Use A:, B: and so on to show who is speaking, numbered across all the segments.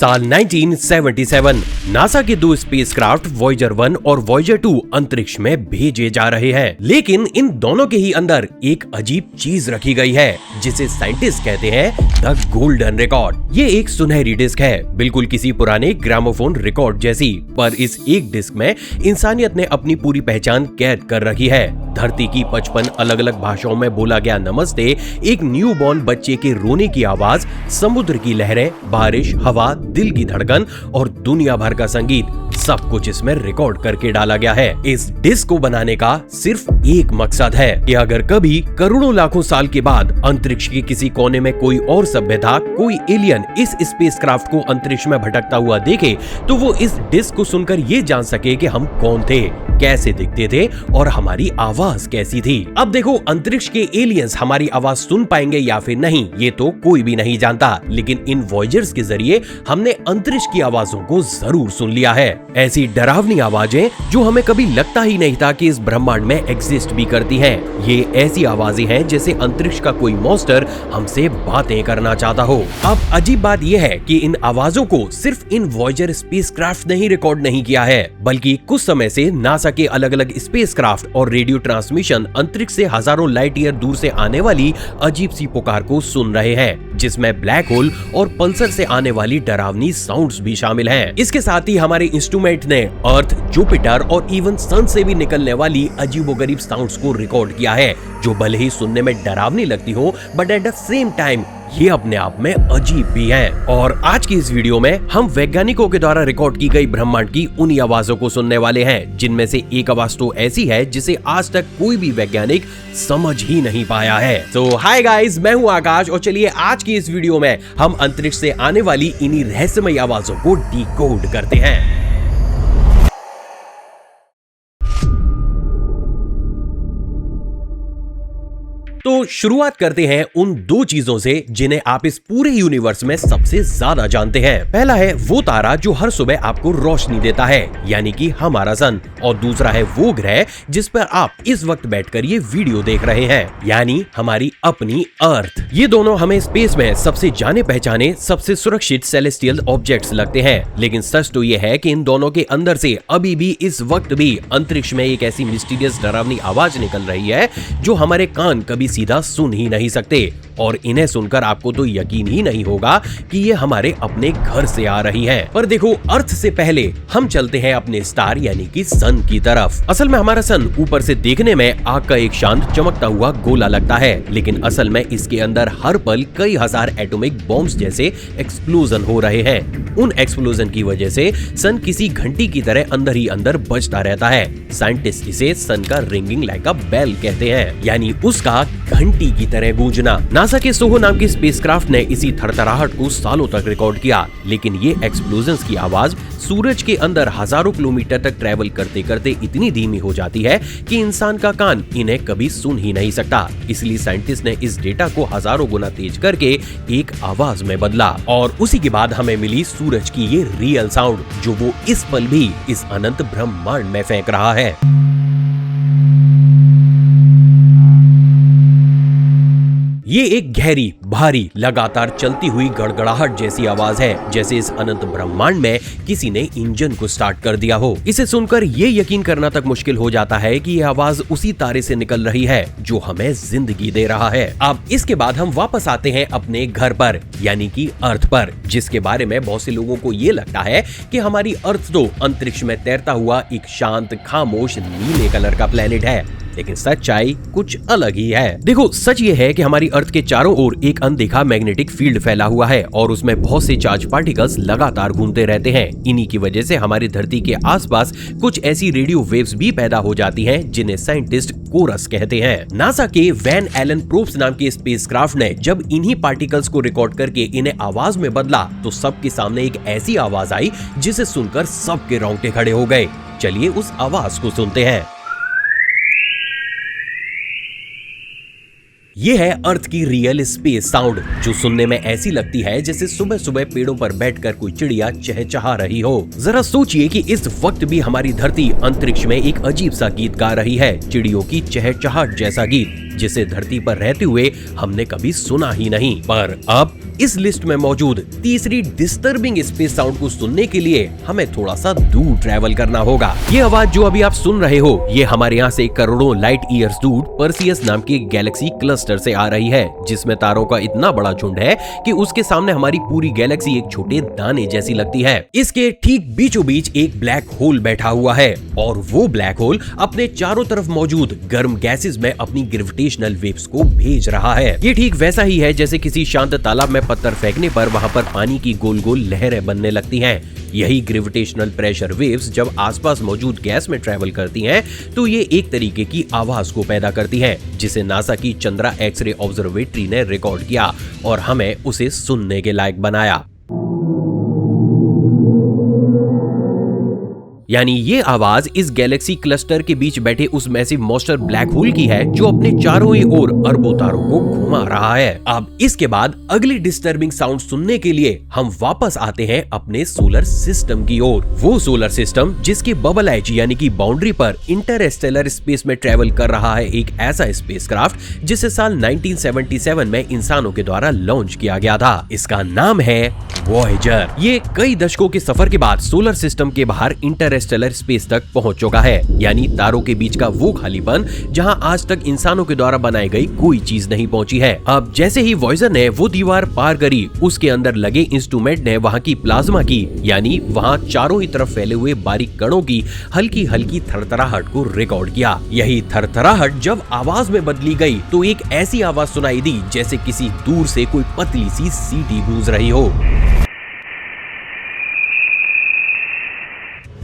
A: साल 1977 नासा के दो स्पेसक्राफ्ट वॉयेजर 1 और वॉयेजर 2 अंतरिक्ष में भेजे जा रहे हैं, लेकिन इन दोनों के ही अंदर एक अजीब चीज रखी गई है जिसे साइंटिस्ट कहते हैं द गोल्डन रिकॉर्ड। ये एक सुनहरी डिस्क है, बिल्कुल किसी पुराने ग्रामोफोन रिकॉर्ड जैसी, पर इस एक डिस्क में इंसानियत ने अपनी पूरी पहचान कैद कर रखी है। धरती की 55 अलग अलग भाषाओं में बोला गया नमस्ते, एक न्यूबॉर्न बच्चे के रोने की आवाज, समुद्र की लहरें, बारिश, हवा, दिल की धड़कन और दुनिया भर का संगीत, सब कुछ इसमें रिकॉर्ड करके डाला गया है। इस डिस्क को बनाने का सिर्फ एक मकसद है कि अगर कभी करोड़ों लाखों साल के बाद अंतरिक्ष के किसी कोने में कोई और सभ्यता, कोई एलियन इस स्पेसक्राफ्ट को अंतरिक्ष में भटकता हुआ देखे तो वो इस डिस्क को सुनकर ये जान सके कि हम कौन थे, कैसे दिखते थे और हमारी आवाज कैसी थी। अब देखो, अंतरिक्ष के एलियंस हमारी आवाज सुन पाएंगे या फिर नहीं ये तो कोई भी नहीं जानता, लेकिन इन वॉयेजर्स के जरिए हमने अंतरिक्ष की आवाजों को जरूर सुन लिया है। ऐसी डरावनी आवाजें जो हमें कभी लगता ही नहीं था कि इस ब्रह्मांड में एग्जिस्ट भी करती हैं। ये ऐसी आवाजें हैं जैसे अंतरिक्ष का कोई मॉन्स्टर हमसे बातें करना चाहता हो। अब अजीब बात यह है कि इन आवाजों को सिर्फ इन वॉयेजर स्पेसक्राफ्ट ने ही रिकॉर्ड नहीं किया है, बल्कि कुछ समय से नासा के अलग अलग स्पेसक्राफ्ट और रेडियो ट्रांसमिशन अंतरिक्ष से हजारों लाइट ईयर दूर से आने वाली अजीब सी पुकार को सुन रहे हैं, जिसमें ब्लैक होल और पल्सर से आने वाली डरावनी साउंड्स भी शामिल हैं। इसके साथ ही हमारे इंस्ट्रूमेंट ने अर्थ, जुपिटर और इवन सन से भी निकलने वाली अजीबोगरीब साउंड्स को रिकॉर्ड किया है, जो भले ही सुनने में डरावनी लगती हो but at the same time ये अपने आप में अजीब भी हैं। और आज की इस वीडियो में हम वैज्ञानिकों के द्वारा रिकॉर्ड की गई ब्रह्मांड की उन्हीं आवाजों को सुनने वाले हैं, जिनमें से एक आवाज तो ऐसी है जिसे आज तक कोई भी वैज्ञानिक समझ ही नहीं पाया है। तो हाय गाइस, मैं हूं आकाश और चलिए आज की इस वीडियो में हम अंतरिक्ष से आने वाली इन्हीं रहस्यमयी आवाजों को डिकोड करते हैं। तो शुरुआत करते हैं उन दो चीजों से जिन्हें आप इस पूरे यूनिवर्स में सबसे ज्यादा जानते हैं। पहला है वो तारा जो हर सुबह आपको रोशनी देता है, यानी कि हमारा सन, और दूसरा है वो ग्रह जिस पर आप इस वक्त बैठकर ये वीडियो देख रहे हैं, यानी हमारी अपनी अर्थ। ये दोनों हमें स्पेस में सबसे जाने पहचाने, सबसे सुरक्षित सेलेस्टियल ऑब्जेक्ट्स लगते हैं, लेकिन सच तो ये है कि इन दोनों के अंदर से अभी भी इस वक्त भी अंतरिक्ष में एक ऐसी मिस्टीरियस डरावनी आवाज निकल रही है जो हमारे कान कभी सीधा सुन ही नहीं सकते, और इन्हें सुनकर आपको तो यकीन ही नहीं होगा कि ये हमारे अपने घर से आ रही है। पर देखो, अर्थ से पहले हम चलते हैं अपने स्टार यानी कि सन की तरफ। असल में हमारा सन ऊपर से देखने में आग का एक शांत चमकता हुआ गोला लगता है, लेकिन असल में इसके अंदर हर पल कई हजार एटॉमिक बॉम्ब्स जैसे एक्सप्लोजन हो रहे हैं। उन एक्सप्लोजन की वजह से सन किसी घंटी की तरह अंदर ही अंदर बजता रहता है। साइंटिस्ट इसे सन का रिंगिंग लाइक अ बेल कहते हैं, यानी उसका घंटी की तरह गूंजना। नासा के सोहो नाम की स्पेसक्राफ्ट ने इसी थरथराहट को सालों तक रिकॉर्ड किया, लेकिन ये एक्सप्लोजन्स की आवाज सूरज के अंदर हजारों किलोमीटर तक ट्रैवल करते करते इतनी धीमी हो जाती है कि इंसान का कान इन्हें कभी सुन ही नहीं सकता। इसलिए साइंटिस्ट ने इस डेटा को हजारों गुना तेज करके एक आवाज में बदला, और उसी के बाद हमें मिली सूरज की ये रियल साउंड जो वो इस पल भी इस अनंत ब्रह्मांड में फेंक रहा है। ये एक गहरी, भारी, लगातार चलती हुई गड़गड़ाहट जैसी आवाज है, जैसे इस अनंत ब्रह्मांड में किसी ने इंजन को स्टार्ट कर दिया हो। इसे सुनकर ये यकीन करना तक मुश्किल हो जाता है कि ये आवाज उसी तारे से निकल रही है जो हमें जिंदगी दे रहा है। अब इसके बाद हम वापस आते हैं अपने घर पर, यानी कि अर्थ पर, जिसके बारे में बहुत से लोगों को ये लगता है कि हमारी अर्थ तो अंतरिक्ष में तैरता हुआ एक शांत, खामोश नीले कलर का प्लेनेट है, लेकिन सच्चाई कुछ अलग ही है। देखो, सच ये है कि हमारी अर्थ के चारों ओर एक अनदेखा मैग्नेटिक फील्ड फैला हुआ है और उसमें बहुत से चार्ज पार्टिकल्स लगातार घूमते रहते हैं। इन्हीं की वजह से हमारी धरती के आसपास कुछ ऐसी रेडियो वेव्स भी पैदा हो जाती हैं जिन्हें साइंटिस्ट कोरस कहते हैं। नासा के वैन एलन प्रोब्स नाम के स्पेसक्राफ्ट ने जब इन्हीं पार्टिकल्स को रिकॉर्ड करके इन्हें आवाज में बदला तो सबके सामने एक ऐसी आवाज आई जिसे सुनकर सबके रोंगटे खड़े हो गए। चलिए उस आवाज को सुनते हैं। ये है अर्थ की रियल स्पेस साउंड, जो सुनने में ऐसी लगती है जैसे सुबह सुबह पेड़ों पर बैठकर कोई चिड़िया चहचहा रही हो। जरा सोचिए कि इस वक्त भी हमारी धरती अंतरिक्ष में एक अजीब सा गीत गा रही है, चिड़ियों की चहचहाहट जैसा गीत। जिसे धरती पर रहते हुए हमने कभी सुना ही नहीं। पर अब इस लिस्ट में मौजूद तीसरी डिस्टर्बिंग स्पेस साउंड को सुनने के लिए हमें थोड़ा सा दूर ट्रैवल करना होगा। ये आवाज जो अभी आप सुन रहे हो, ये हमारे यहाँ से करोड़ों लाइट ईयर्स दूर परसियस नाम के गैलेक्सी क्लस्टर से आ रही है, जिसमें तारों का इतना बड़ा झुंड है कि उसके सामने हमारी पूरी गैलेक्सी एक छोटे दाने जैसी लगती है। इसके ठीक बीचों बीच एक ब्लैक होल बैठा हुआ है और वो ब्लैक होल अपने चारों तरफ मौजूद गर्म गैसेस में अपनी ग्रेविटेशनल वेव्स को भेज रहा है। ये ठीक वैसा ही है जैसे किसी शांत तालाब में पत्थर फेंकने पर वहां पर पानी की गोल गोल लहरें बनने लगती हैं। यही ग्रेविटेशनल प्रेशर वेव्स जब आसपास मौजूद गैस में ट्रैवल करती हैं, तो ये एक तरीके की आवाज को पैदा करती हैं, जिसे नासा की चंद्रा एक्सरे ऑब्जर्वेटरी ने रिकॉर्ड किया और हमें उसे सुनने के लायक बनाया। यानी ये आवाज इस गैलेक्सी क्लस्टर के बीच बैठे उस मैसिव मॉन्स्टर ब्लैक होल की है, जो अपने चारों ओर अरबों तारों को घुमा रहा है। अब इसके बाद अगली डिस्टर्बिंग साउंड सुनने के लिए हम वापस आते हैं अपने सोलर सिस्टम की ओर। वो सोलर सिस्टम जिसके बबल एज यानी कि बाउंड्री पर इंटरस्टेलर स्पेस में ट्रेवल कर रहा है एक ऐसा स्पेसक्राफ्ट जिसे साल 1977 में इंसानों के द्वारा लॉन्च किया गया था। इसका नाम है वॉयेजर। ये कई दशकों के सफर के बाद सोलर सिस्टम के बाहर इंटरस्टेलर स्पेस तक पहुंच चुका है, यानी तारों के बीच का वो खालीपन जहां आज तक इंसानों के द्वारा बनाई गई कोई चीज नहीं पहुंची है। अब जैसे ही वॉयेजर ने वो दीवार पार करी, उसके अंदर लगे इंस्ट्रूमेंट ने वहां की प्लाज्मा की, यानी वहां चारों ही तरफ फैले हुए बारीक कणों की हल्की हल्की थरथराहट को रिकॉर्ड किया। यही थरथराहट जब आवाज में बदली गई तो एक ऐसी आवाज सुनाई दी जैसे किसी दूर से कोई पतली सी सीटी गूंज रही हो।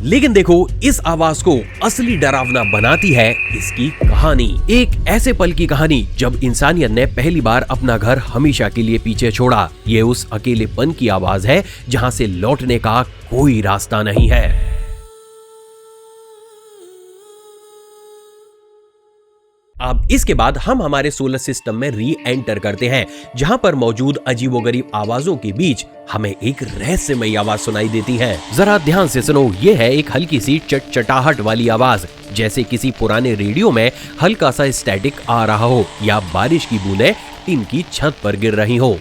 A: लेकिन देखो, इस आवाज को असली डरावना बनाती है इसकी कहानी। एक ऐसे पल की कहानी जब इंसानियत ने पहली बार अपना घर हमेशा के लिए पीछे छोड़ा। ये उस अकेलेपन की आवाज है जहां से लौटने का कोई रास्ता नहीं है। अब इसके बाद हम हमारे सोलर सिस्टम में री एंटर करते हैं, जहां पर मौजूद अजीबोगरीब आवाजों के बीच हमें एक रहस्यमयी आवाज सुनाई देती है। जरा ध्यान से सुनो, ये है एक hल्की सी चटचटाहट वाली आवाज, जैसे किसी पुराने रेडियो में हल्का सा स्टैटिक आ रहा हो या बारिश की बूंदें टीन की छत पर गिर रही हो।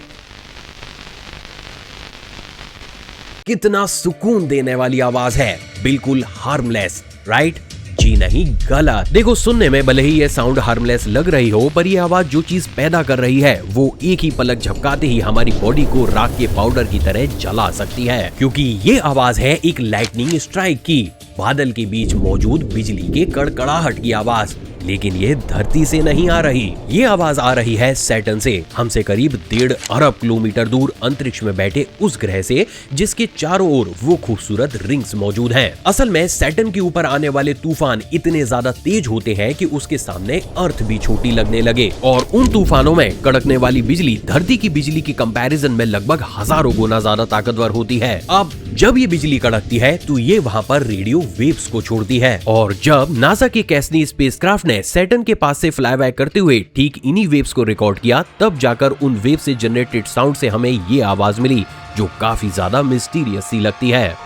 A: कितना सुकून देने वाली आवाज है, बिल्कुल हार्मलेस, राइट? जी नहीं, गलत। देखो, सुनने में भले ही ये साउंड हार्मलेस लग रही हो, पर ये आवाज जो चीज पैदा कर रही है वो एक ही पलक झपकाते ही हमारी बॉडी को राख के पाउडर की तरह जला सकती है, क्योंकि ये आवाज है एक लाइटनिंग स्ट्राइक की, बादल के बीच मौजूद बिजली के कड़कड़ाहट की आवाज। लेकिन ये धरती से नहीं आ रही, ये आवाज आ रही है सैटर्न से, हमसे करीब 1.5 अरब किलोमीटर दूर अंतरिक्ष में बैठे उस ग्रह से जिसके चारों ओर वो खूबसूरत रिंग्स मौजूद हैं। असल में सैटर्न के ऊपर आने वाले तूफान इतने ज्यादा तेज होते हैं कि उसके सामने अर्थ भी छोटी लगने लगे, और उन तूफानों में कड़कने वाली बिजली धरती की बिजली की कंपैरिजन में लगभग हजारों गुना ज्यादा ताकतवर होती है। अब जब ये बिजली कड़कती है तो ये वहाँ पर रेडियो वेव्स को छोड़ती है, और जब नासा के कैसनी स्पेसक्राफ्ट ने सैटर्न के पास से फ्लाई बाय करते हुए ठीक इन्हीं वेव्स को रिकॉर्ड किया, तब जाकर उन वेव से जनरेटेड साउंड से हमें ये आवाज मिली, जो काफी ज्यादा मिस्टीरियस सी लगती है।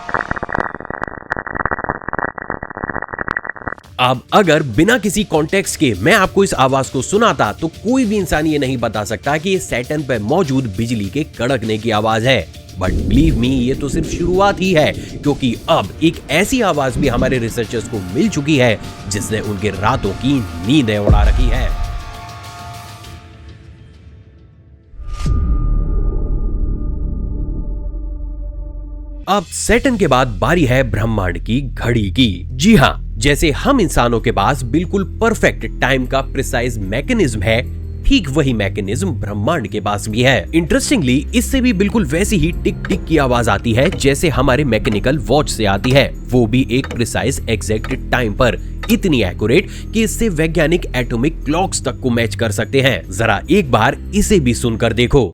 A: अब अगर बिना किसी कॉन्टेक्स्ट के मैं आपको इस आवाज को सुनाता तो कोई भी इंसान ये नहीं बता सकता कि ये सैटर्न पर मौजूद बिजली के कड़कने की आवाज है। बट बिलीव मी, ये तो सिर्फ शुरुआत ही है, क्योंकि अब एक ऐसी आवाज भी हमारे रिसर्चर्स को मिल चुकी है जिसने उनके रातों की नींदें उड़ा रखी है। अब सैटर्न के बाद बारी है ब्रह्मांड की घड़ी की। जी हाँ, जैसे हम इंसानों के पास बिल्कुल परफेक्ट टाइम का प्रिसाइज मैकेनिज्म है, ठीक वही मैकेनिज्म ब्रह्मांड के पास भी है। इंटरेस्टिंगली, इससे भी बिल्कुल वैसी ही टिक टिक की आवाज आती है जैसे हमारे मैकेनिकल वॉच से आती है, वो भी एक प्रिसाइज एग्जैक्ट टाइम पर, इतनी एक्यूरेट कि इससे वैज्ञानिक एटॉमिक क्लॉक्स तक को मैच कर सकते हैं। जरा एक बार इसे भी सुनकर देखो,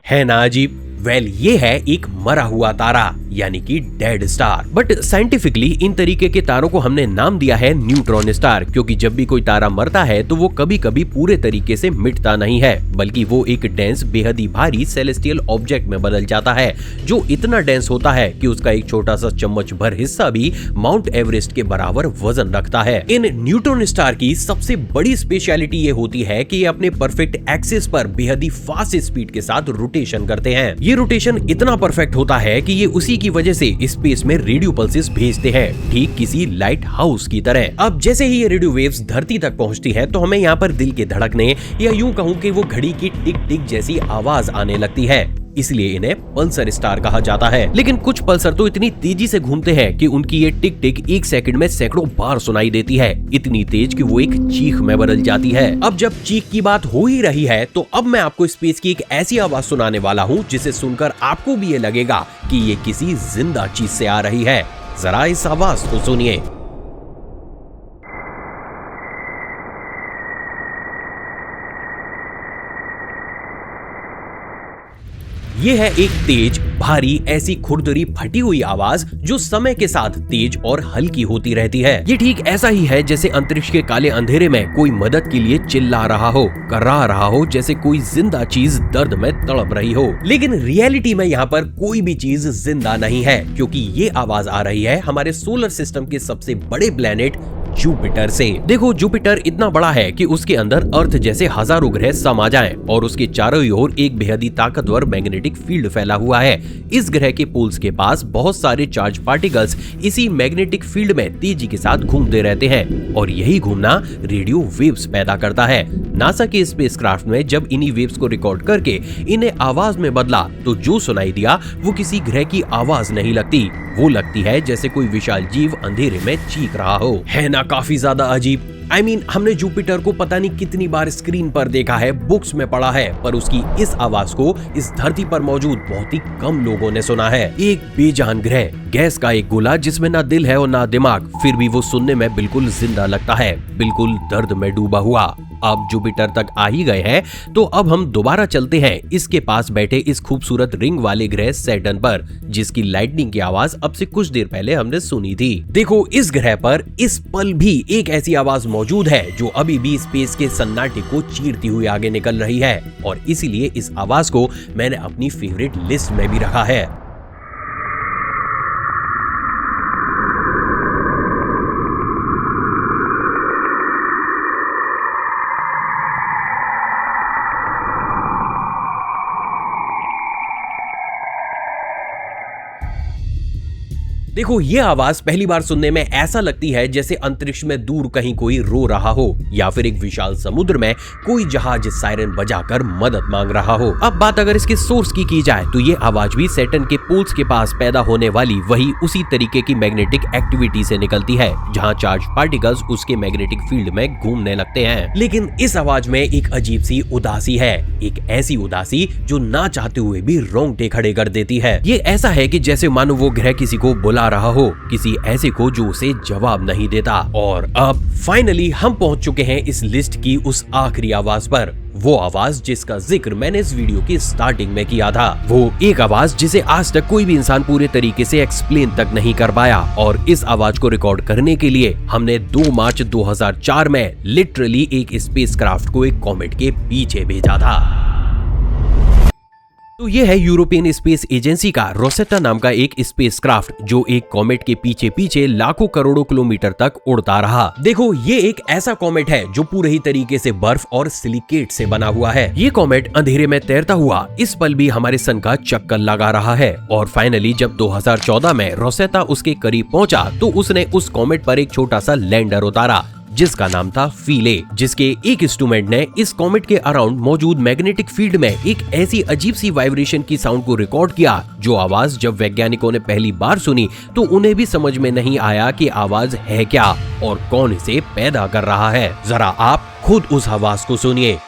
A: है ना अजीब? वेल ये है एक मरा हुआ तारा यानी कि डेड स्टार। बट साइंटिफिकली इन तरीके के तारों को हमने नाम दिया है न्यूट्रॉन स्टार, क्योंकि जब भी कोई तारा मरता है तो वो कभी कभी पूरे तरीके से मिटता नहीं है, बल्कि वो एक डेंस बेहद ही भारी सेलेस्टियल ऑब्जेक्ट में बदल जाता है, जो इतना डेंस होता है कि उसका एक छोटा सा चम्मच भर हिस्सा भी माउंट एवरेस्ट के बराबर वजन रखता है। इन न्यूट्रॉन स्टार की सबसे बड़ी स्पेशलिटी ये होती है कि ये अपने परफेक्ट एक्सिस पर बेहद ही फास्ट स्पीड के साथ रोटेशन करते हैं। ये रोटेशन इतना परफेक्ट होता है कि ये उसी की वजह से स्पेस में रेडियो पल्सेस भेजते हैं, ठीक किसी लाइट हाउस की तरह। अब जैसे ही ये रेडियो वेव्स धरती तक पहुंचती है तो हमें यहाँ पर दिल के धड़कने या यूं कहूं कि वो घड़ी की टिक टिक जैसी आवाज आने लगती है, इसलिए इन्हें पल्सर स्टार कहा जाता है। लेकिन कुछ पल्सर तो इतनी तेजी से घूमते हैं कि उनकी ये टिक टिक एक सेकंड में सैकड़ों बार सुनाई देती है, इतनी तेज कि वो एक चीख में बदल जाती है। अब जब चीख की बात हो ही रही है तो अब मैं आपको स्पेस की एक ऐसी आवाज सुनाने वाला हूँ जिसे सुनकर आपको भी ये लगेगा कि ये किसी जिंदा चीज से आ रही है। जरा इस आवाज को सुनिए। ये है एक तेज, भारी, ऐसी खुरदरी फटी हुई आवाज जो समय के साथ तेज और हल्की होती रहती है। ये ठीक ऐसा ही है जैसे अंतरिक्ष के काले अंधेरे में कोई मदद के लिए चिल्ला रहा हो, कर्रा रहा हो, जैसे कोई जिंदा चीज दर्द में तड़प रही हो। लेकिन रियलिटी में यहाँ पर कोई भी चीज जिंदा नहीं है, क्योंकि ये आवाज आ रही है हमारे सोलर सिस्टम के सबसे बड़े प्लेनेट जुपिटर से। देखो, जुपिटर इतना बड़ा है कि उसके अंदर अर्थ जैसे हजारों ग्रह समा जाएं और उसके चारों ओर एक बेहद ही ताकतवर मैग्नेटिक फील्ड फैला हुआ है। इस ग्रह के पोल्स के पास बहुत सारे चार्ज पार्टिकल्स इसी मैग्नेटिक फील्ड में तेजी के साथ घूमते रहते हैं और यही घूमना रेडियो वेव्स पैदा करता है। नासा के स्पेसक्राफ्ट में जब इन्हीं वेव्स को रिकॉर्ड करके इन्हें आवाज में बदला तो जो सुनाई दिया वो किसी ग्रह की आवाज नहीं लगती, वो लगती है जैसे कोई विशाल जीव अंधेरे में चीख रहा हो। है ना काफी ज्यादा अजीब। I mean, हमने जुपिटर को पता नहीं कितनी बार स्क्रीन पर देखा है, बुक्स में पढ़ा है, पर उसकी इस आवाज को इस धरती पर मौजूद बहुत ही कम लोगों ने सुना है। एक बेजान ग्रह, गैस का एक गोला जिसमें ना दिल है और ना दिमाग, फिर भी वो सुनने में बिल्कुल जिंदा लगता है, बिल्कुल दर्द में डूबा हुआ। अब जुपिटर तक आ ही गए हैं तो अब हम दोबारा चलते हैं इसके पास बैठे इस खूबसूरत रिंग वाले ग्रह सैटर्न पर, जिसकी लाइटनिंग की आवाज अब से कुछ देर पहले हमने सुनी थी। देखो, इस ग्रह पर इस पल भी एक ऐसी आवाज मौजूद है जो अभी भी स्पेस के सन्नाटे को चीरती हुई आगे निकल रही है, और इसीलिए इस आवाज को मैंने अपनी फेवरेट लिस्ट में भी रखा है। देखो, ये आवाज पहली बार सुनने में ऐसा लगती है जैसे अंतरिक्ष में दूर कहीं कोई रो रहा हो या फिर एक विशाल समुद्र में कोई जहाज सायरन बजाकर मदद मांग रहा हो। अब बात अगर इसके सोर्स की जाए तो ये आवाज भी सैटर्न के पोल्स के पास पैदा होने वाली वही उसी तरीके की मैग्नेटिक एक्टिविटी से निकलती है, जहां चार्ज पार्टिकल्स उसके मैग्नेटिक फील्ड में घूमने लगते हैं। लेकिन इस आवाज में एक अजीब सी उदासी है, एक ऐसी उदासी जो ना चाहते हुए भी रोंगटे खड़े कर देती है। ये ऐसा है कि जैसे मानो वो ग्रह किसी को बुला रहा हो, किसी ऐसे को जो उसे जवाब नहीं देता। और अब फाइनली हम पहुंच चुके हैं इस लिस्ट की उस आखिरी आवाज पर, वो आवाज जिसका जिक्र मैंने इस वीडियो की स्टार्टिंग में किया था। वो एक आवाज जिसे आज तक कोई भी इंसान पूरे तरीके से एक्सप्लेन तक नहीं कर पाया, और इस आवाज को रिकॉर्ड करने के लिए हमने 2 मार्च 2004 में लिटरली एक स्पेसक्राफ्ट को एक कॉमेट के पीछे भेजा था। तो ये है यूरोपियन स्पेस एजेंसी का रोसेटा नाम का एक स्पेसक्राफ्ट जो एक कॉमेट के पीछे पीछे लाखों करोड़ों किलोमीटर तक उड़ता रहा। देखो, ये एक ऐसा कॉमेट है जो पूरे ही तरीके से बर्फ और सिलिकेट से बना हुआ है। ये कॉमेट अंधेरे में तैरता हुआ इस पल भी हमारे सन का चक्कर लगा रहा है, और फाइनली जब 2014 में रोसेटा उसके करीब पहुंचा तो उसने उस कॉमेट पर एक छोटा सा लैंडर उतारा जिसका नाम था फीले, जिसके एक इंस्ट्रूमेंट ने इस कॉमेट के अराउंड मौजूद मैग्नेटिक फील्ड में एक ऐसी अजीब सी वाइब्रेशन की साउंड को रिकॉर्ड किया, जो आवाज जब वैज्ञानिकों ने पहली बार सुनी तो उन्हें भी समझ में नहीं आया कि आवाज है क्या और कौन इसे पैदा कर रहा है। जरा आप खुद उस आवाज को सुनिए।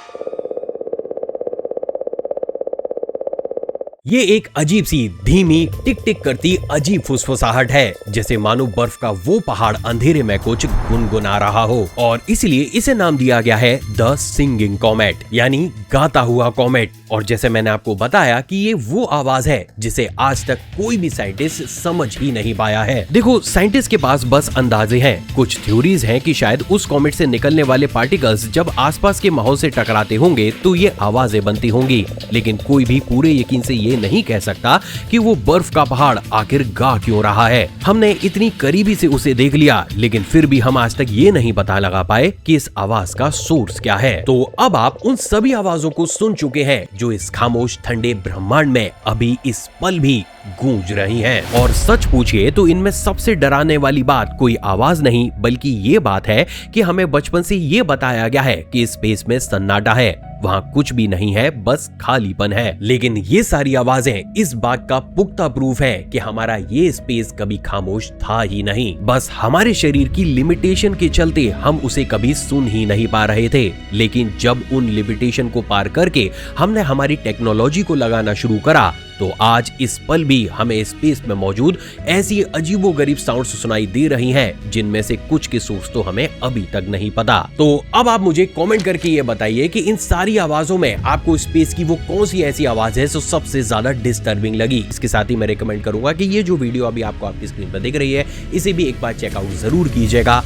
A: ये एक अजीब सी धीमी टिक टिक करती अजीब फुसफुसाहट है, जैसे मानो बर्फ का वो पहाड़ अंधेरे में कुछ गुनगुना रहा हो, और इसलिए इसे नाम दिया गया है द सिंगिंग कॉमेट, यानी गाता हुआ कॉमेट। और जैसे मैंने आपको बताया कि ये वो आवाज है जिसे आज तक कोई भी साइंटिस्ट समझ ही नहीं पाया है। देखो, साइंटिस्ट के पास बस अंदाजे हैं। कुछ थ्योरीज हैं कि शायद उस कॉमेट से निकलने वाले पार्टिकल्स जब आसपास के माहौल से टकराते होंगे तो ये आवाजें बनती होंगी, लेकिन कोई भी पूरे यकीन से ये नहीं कह सकता कि वो बर्फ का पहाड़ आखिर गा क्यों रहा है। हमने इतनी करीबी से उसे देख लिया, लेकिन फिर भी हम आज तक ये नहीं पता लगा पाए कि इस आवाज का सोर्स क्या है। तो अब आप उन सभी आवाजों को सुन चुके हैं जो इस खामोश ठंडे ब्रह्मांड में अभी इस पल भी गूंज रही हैं। और सच पूछिए तो इनमें सबसे डराने वाली बात कोई आवाज नहीं बल्कि ये बात है कि हमें बचपन से ये बताया गया है कि स्पेस में सन्नाटा है, वहाँ कुछ भी नहीं है, बस खालीपन है। लेकिन ये सारी आवाजें इस बात का पुख्ता प्रूफ है कि हमारा ये स्पेस कभी खामोश था ही नहीं। बस हमारे शरीर की लिमिटेशन के चलते हम उसे कभी सुन ही नहीं पा रहे थे। लेकिन जब उन लिमिटेशन को पार करके हमने हमारी टेक्नोलॉजी को लगाना शुरू करा तो आज इस पल भी हमें स्पेस में मौजूद ऐसी अजीबोगरीब साउंड्स सुनाई दे रही हैं, जिनमें से कुछ के सोर्स तो हमें अभी तक नहीं पता। तो अब आप मुझे कमेंट करके ये बताइए कि इन सारी आवाजों में आपको स्पेस की वो कौन सी ऐसी आवाज है जो सबसे ज्यादा डिस्टर्बिंग लगी। इसके साथ ही मैं रिकमेंड करूंगा कि ये जो वीडियो अभी आपको आपकी स्क्रीन पर दिख रही है इसे भी एक बार चेकआउट जरूर कीजिएगा।